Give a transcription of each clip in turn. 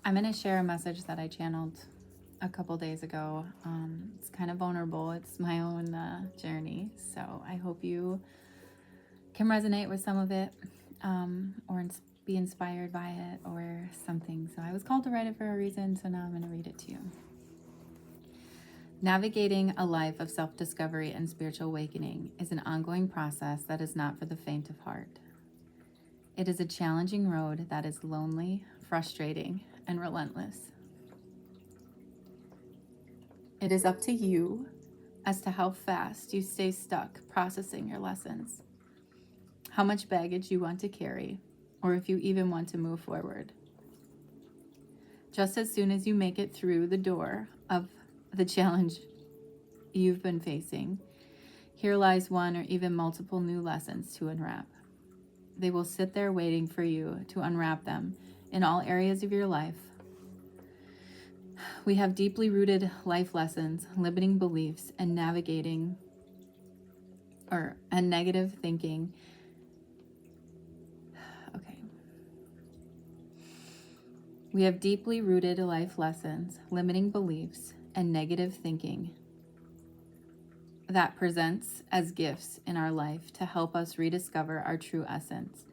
I'm going to share a message that I channeled a couple days ago. It's kind of vulnerable. It's my own journey. So I hope you can resonate with some of it or be inspired by it or something. So I was called to write it for a reason. So now I'm going to read it to you. Navigating a life of self-discovery and spiritual awakening is an ongoing process that is not for the faint of heart. It is a challenging road that is lonely, frustrating, and relentless. It is up to you as to how fast you stay stuck processing your lessons, how much baggage you want to carry, or if you even want to move forward. Just as soon as you make it through the door of the challenge you've been facing, here lies one or even multiple new lessons to unwrap. They will sit there waiting for you to unwrap them in all areas of your life. We have deeply rooted life lessons, limiting beliefs, and negative thinking. We have deeply rooted life lessons, limiting beliefs, and negative thinking that presents as gifts in our life to help us rediscover our true essence.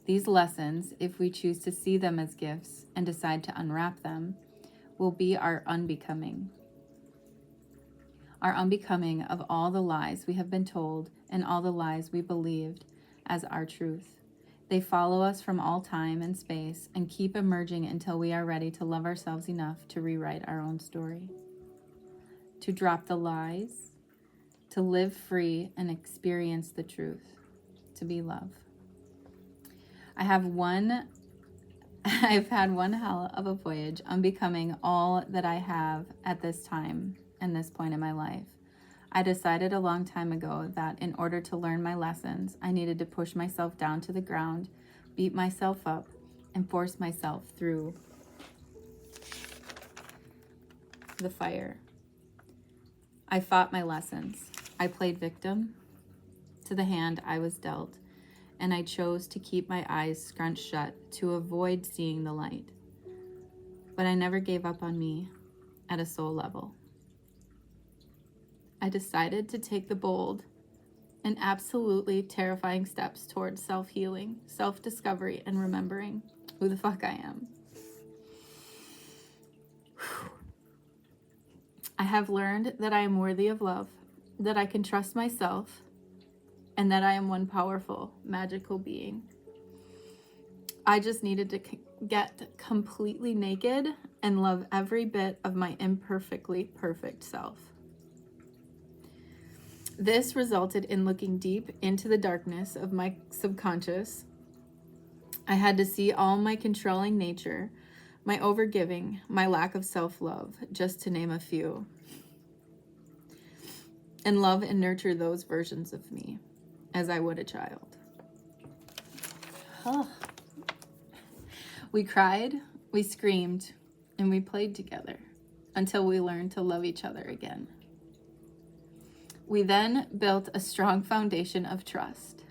These lessons, if we choose to see them as gifts and decide to unwrap them, will be our unbecoming. Our unbecoming of all the lies we have been told and all the lies we believed as our truth. They follow us from all time and space and keep emerging until we are ready to love ourselves enough to rewrite our own story. To drop the lies, to live free and experience the truth, to be love. I've had one hell of a voyage unbecoming all that I have at this time and this point in my life. I decided a long time ago that in order to learn my lessons, I needed to push myself down to the ground, beat myself up, and force myself through the fire. I fought my lessons. I played victim to the hand I was dealt, and I chose to keep my eyes scrunched shut to avoid seeing the light. But I never gave up on me at a soul level. I decided to take the bold and absolutely terrifying steps towards self-healing, self-discovery, and remembering who the fuck I am. I have learned that I am worthy of love, that I can trust myself, and that I am one powerful, magical being. I just needed to get completely naked and love every bit of my imperfectly perfect self. This resulted in looking deep into the darkness of my subconscious. I had to see all my controlling nature, my overgiving, my lack of self-love, just to name a few, and love and nurture those versions of me as I would a child. Oh. We cried, we screamed, and we played together until we learned to love each other again. We then built a strong foundation of trust.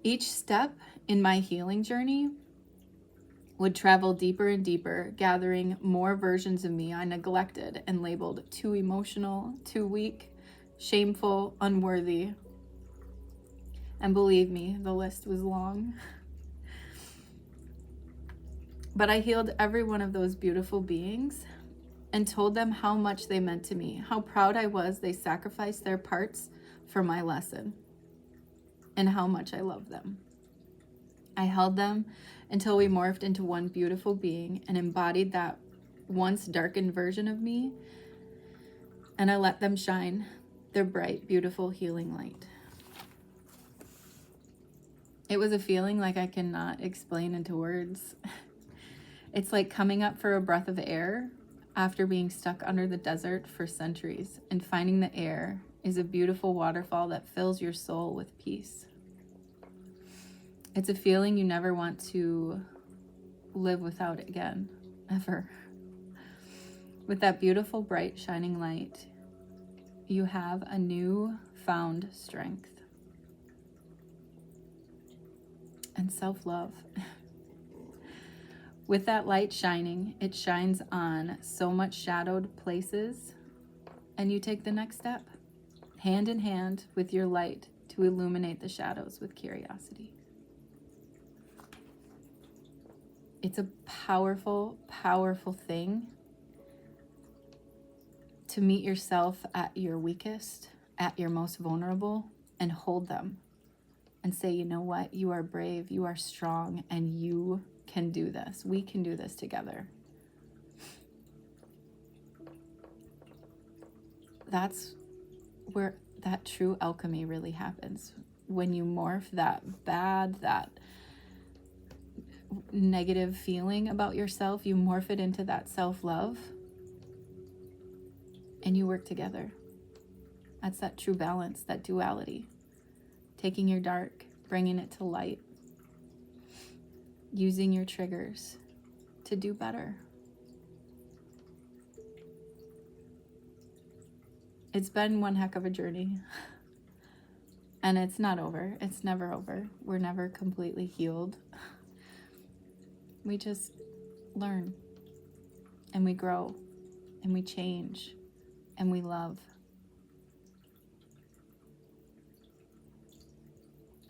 Each step in my healing journey would travel deeper and deeper, gathering more versions of me I neglected and labeled too emotional, too weak, shameful, unworthy. And believe me, the list was long. But I healed every one of those beautiful beings and told them how much they meant to me, how proud I was they sacrificed their parts for my lesson, and how much I love them. I held them until we morphed into one beautiful being and embodied that once darkened version of me, and I let them shine their bright, beautiful, healing light. It was a feeling like I cannot explain into words. It's like coming up for a breath of air after being stuck under the desert for centuries, and finding the air is a beautiful waterfall that fills your soul with peace. It's a feeling you never want to live without again, ever. With that beautiful, bright, shining light, you have a new found strength and self-love. With that light shining, it shines on so much shadowed places, and you take the next step, hand in hand with your light, to illuminate the shadows with curiosity. It's a powerful, powerful thing to meet yourself at your weakest, at your most vulnerable, and hold them and say, you know what? You are brave, you are strong, and you can do this. We can do this together. That's where that true alchemy really happens. When you morph that bad, that negative feeling about yourself, you morph it into that self-love, and you work together. That's that true balance, that duality. Taking your dark, bringing it to light, using your triggers to do better. It's been one heck of a journey. And it's not over. It's never over. We're never completely healed. We just learn, and we grow, and we change, and we love.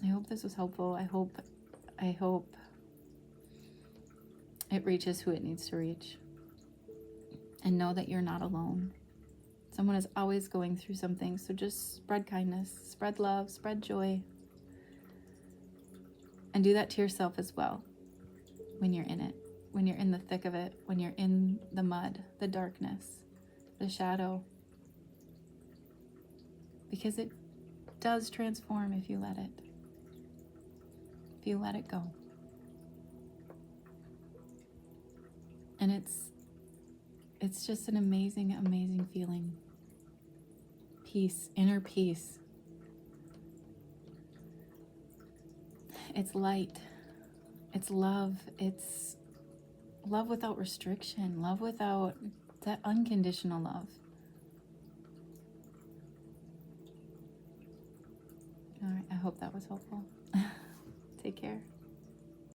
I hope this was helpful. I hope it reaches who it needs to reach. And know that you're not alone. Someone is always going through something, so just spread kindness, spread love, spread joy. And do that to yourself as well when you're in it, when you're in the thick of it, when you're in the mud, the darkness, the shadow. Because it does transform if you let it. If you let it go. And it's just an amazing, amazing feeling. Peace, inner peace. It's light. It's love. It's love without restriction. Love without that unconditional love. All right, I hope that was helpful. Take care.